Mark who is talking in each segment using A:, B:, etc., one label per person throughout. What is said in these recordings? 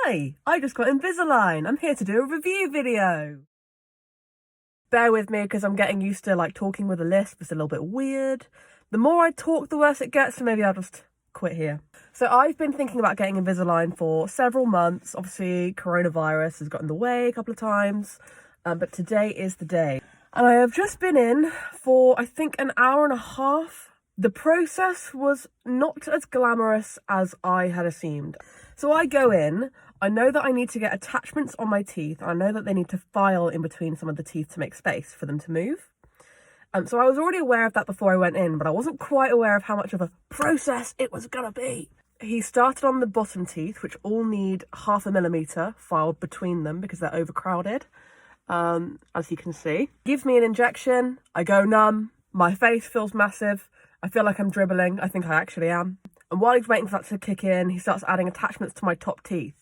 A: Hi, I just got Invisalign. I'm here to do a review video. Bear with me because I'm getting used to talking with a lisp. It's a little bit weird. The more I talk, the worse it gets, so maybe I'll just quit here. So I've been thinking about getting Invisalign for several months. Obviously, coronavirus has got in the way a couple of times, but today is the day. And I have just been in for, I think, an hour and a half. The process was not as glamorous as I had assumed. So I go in, I know that I need to get attachments on my teeth. I know that they need to file in between some of the teeth to make space for them to move. So I was already aware of that before I went in, but I wasn't quite aware of how much of a process it was gonna be. He started on the bottom teeth, which all need 0.5 millimeter filed between them because they're overcrowded, as you can see. Gives me an injection, I go numb, my face feels massive, I feel like I'm dribbling, I think I actually am. And while he's waiting for that to kick in, he starts adding attachments to my top teeth.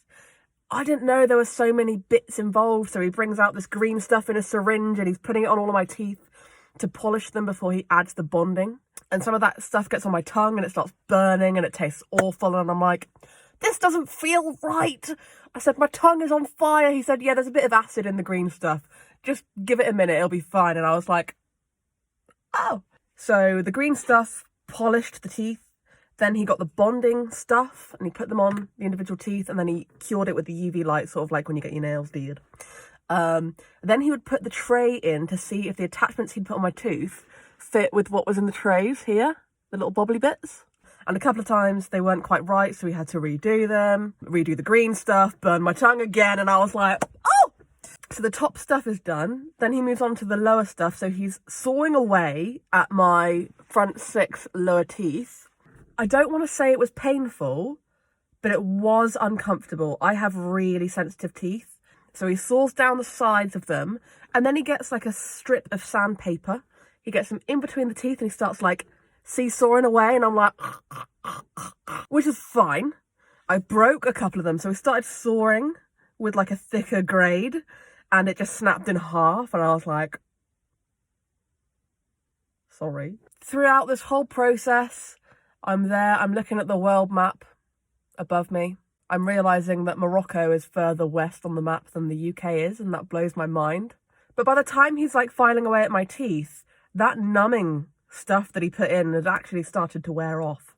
A: I didn't know there were so many bits involved, so he brings out this green stuff in a syringe and he's putting it on all of my teeth to polish them before he adds the bonding. And some of that stuff gets on my tongue and it starts burning and it tastes awful, and I'm like, this doesn't feel right. I said, my tongue is on fire. He said, yeah, there's a bit of acid in the green stuff. Just give it a minute, it'll be fine. And I was like, oh. So the green stuff polished the teeth. Then he got the bonding stuff and he put them on the individual teeth, and then he cured it with the UV light, sort of like when you get your nails did. Then he would put the tray in to see if the attachments he'd put on my tooth fit with what was in the trays here, the little bobbly bits. And a couple of times they weren't quite right, so we had to redo them, redo the green stuff, burn my tongue again, and I was like, oh! So the top stuff is done. Then he moves on to the lower stuff, so he's sawing away at my front 6 lower teeth. I don't want to say it was painful, but it was uncomfortable. I have really sensitive teeth. So he saws down the sides of them, and then he gets like a strip of sandpaper. He gets them in between the teeth and he starts like seesawing away, and I'm like, which is fine. I broke a couple of them. So he started sawing with like a thicker grade and it just snapped in half, and I was like, sorry. Throughout this whole process, I'm there, I'm looking at the world map above me. I'm realising that Morocco is further west on the map than the UK is, and that blows my mind. But by the time he's like filing away at my teeth, that numbing stuff that he put in had actually started to wear off.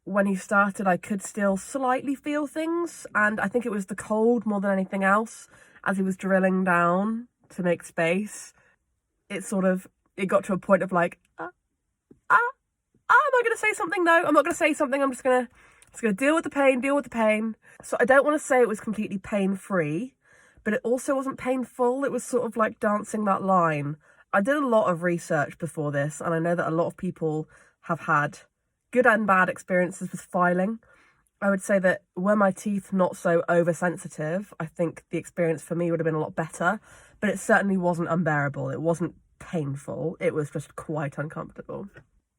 A: When he started, I could still slightly feel things, and I think it was the cold more than anything else. As he was drilling down to make space, it got to a point of like, am I going to say something? No, I'm not going to say something. I'm just going to deal with the pain. So I don't want to say it was completely pain-free, but it also wasn't painful. It was sort of like dancing that line. I did a lot of research before this, and I know that a lot of people have had good and bad experiences with filing. I would say that were my teeth not so oversensitive, I think the experience for me would have been a lot better, but it certainly wasn't unbearable. It wasn't painful. It was just quite uncomfortable.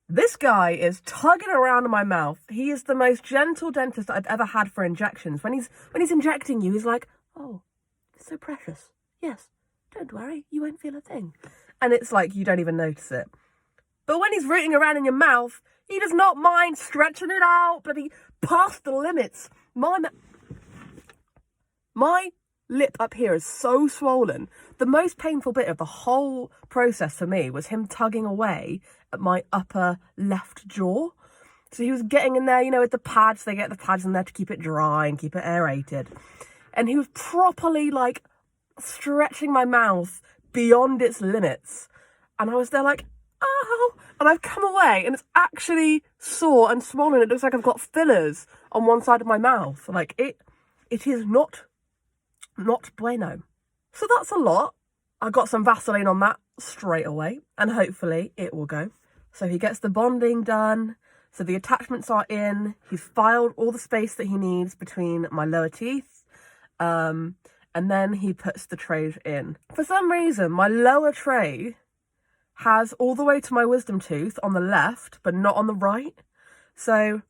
A: This guy is tugging around in my mouth. He is the most gentle dentist I've ever had for injections. When he's injecting you, he's like, oh, it's so precious. Yes, don't worry, you won't feel a thing. And it's like, you don't even notice it. But when he's rooting around in your mouth, he does not mind stretching it out, but he passed the limits. My lip up here is so swollen. The most painful bit of the whole process for me was him tugging away at my upper left jaw. So he was getting in there, with the pads. They get the pads in there to keep it dry and keep it aerated. And he was properly like stretching my mouth beyond its limits. And I was there like, oh, and I've come away and it's actually sore and swollen. It looks like I've got fillers on one side of my mouth. Like it is not bueno. So that's a lot. I got some Vaseline on that straight away, and hopefully it will go. So he gets the bonding done. So the attachments are in. He's filed all the space that he needs between my lower teeth. And then he puts the trays in. For some reason, my lower tray has all the way to my wisdom tooth on the left, but not on the right. So,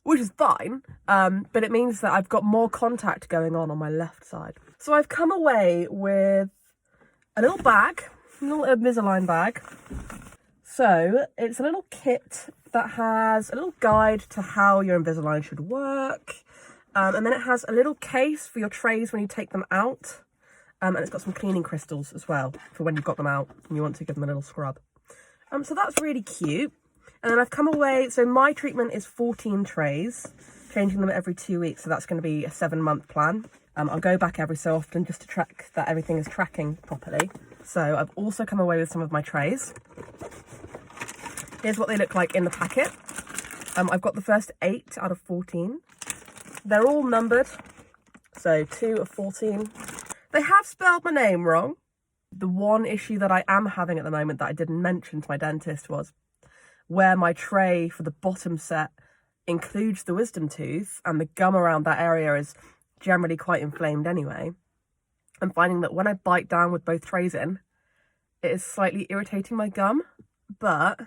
A: which is fine, but it means that I've got more contact going on my left side. So I've come away with a little bag, a little Invisalign bag. So it's a little kit that has a little guide to how your Invisalign should work. And then it has a little case for your trays when you take them out. And it's got some cleaning crystals as well for when you've got them out and you want to give them a little scrub. So that's really cute. And then I've come away, so my treatment is 14 trays, changing them every 2 weeks. So that's going to be a 7-month plan. I'll go back every so often just to track that everything is tracking properly. So I've also come away with some of my trays. Here's what they look like in the packet. I've got the first 8 out of 14. They're all numbered, so 2 of 14. They have spelled my name wrong. The one issue that I am having at the moment that I didn't mention to my dentist was where my tray for the bottom set includes the wisdom tooth and the gum around that area is generally quite inflamed anyway. I'm finding that when I bite down with both trays in, it is slightly irritating my gum, but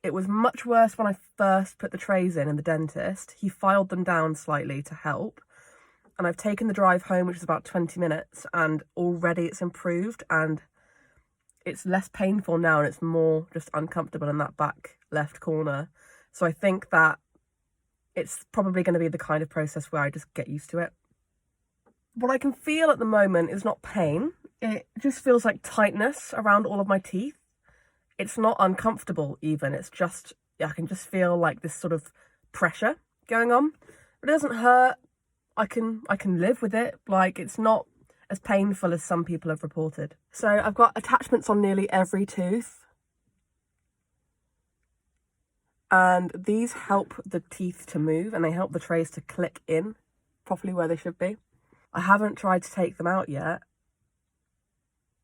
A: it was much worse when I first put the trays in the dentist. He filed them down slightly to help. And I've taken the drive home, which is about 20 minutes, and already it's improved and it's less painful now and it's more just uncomfortable in that back left corner. So I think that it's probably going to be the kind of process where I just get used to it. What I can feel at the moment is not pain. It just feels like tightness around all of my teeth. It's not uncomfortable even. It's just, I can just feel like this sort of pressure going on. But it doesn't hurt. I can live with it. Like, it's not as painful as some people have reported. So I've got attachments on nearly every tooth. And these help the teeth to move and they help the trays to click in properly where they should be. I haven't tried to take them out yet.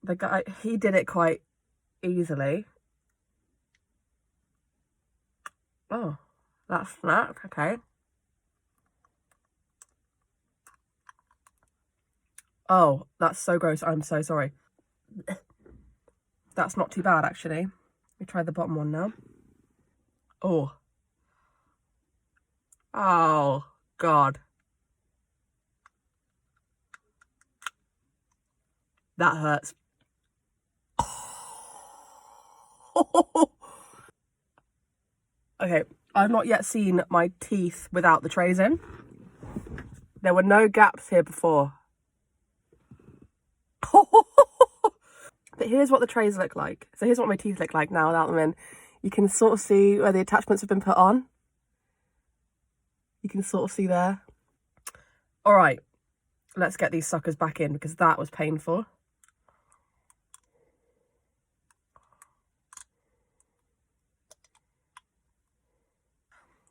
A: The guy, he did it quite easily. Oh, that's that. Okay. Oh, that's so gross. I'm so sorry. That's not too bad, actually. Let me try the bottom one now. Oh. Oh, God. That hurts. Okay, I've not yet seen my teeth without the trays in. There were no gaps here before. But here's what the trays look like. So here's what my teeth look like now without them in. You can sort of see where the attachments have been put on. You can sort of see there. All right, let's get these suckers back in because that was painful.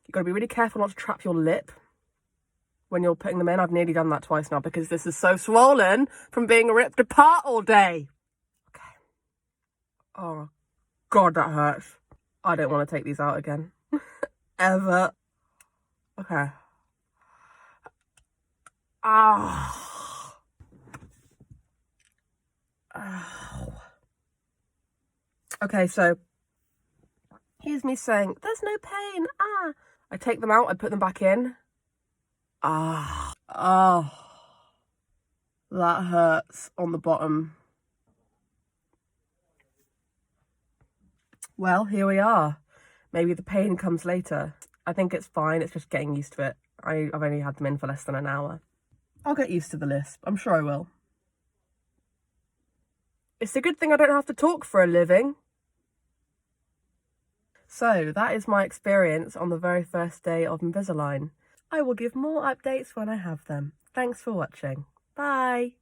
A: You've got to be really careful not to trap your lip when you're putting them in. I've nearly done that twice now because this is so swollen from being ripped apart all day. Okay. Oh, God, that hurts. I don't want to take these out again. Ever. Okay. Ah. Oh. Okay, so here's me saying, there's no pain. Ah. I take them out, I put them back in. Ah. Oh. That hurts on the bottom. Well, here we are. Maybe the pain comes later. I think it's fine. It's just getting used to it. I've only had them in for less than an hour. I'll get used to the lisp. I'm sure I will. It's a good thing I don't have to talk for a living. So that is my experience on the very first day of Invisalign. I will give more updates when I have them. Thanks for watching. Bye.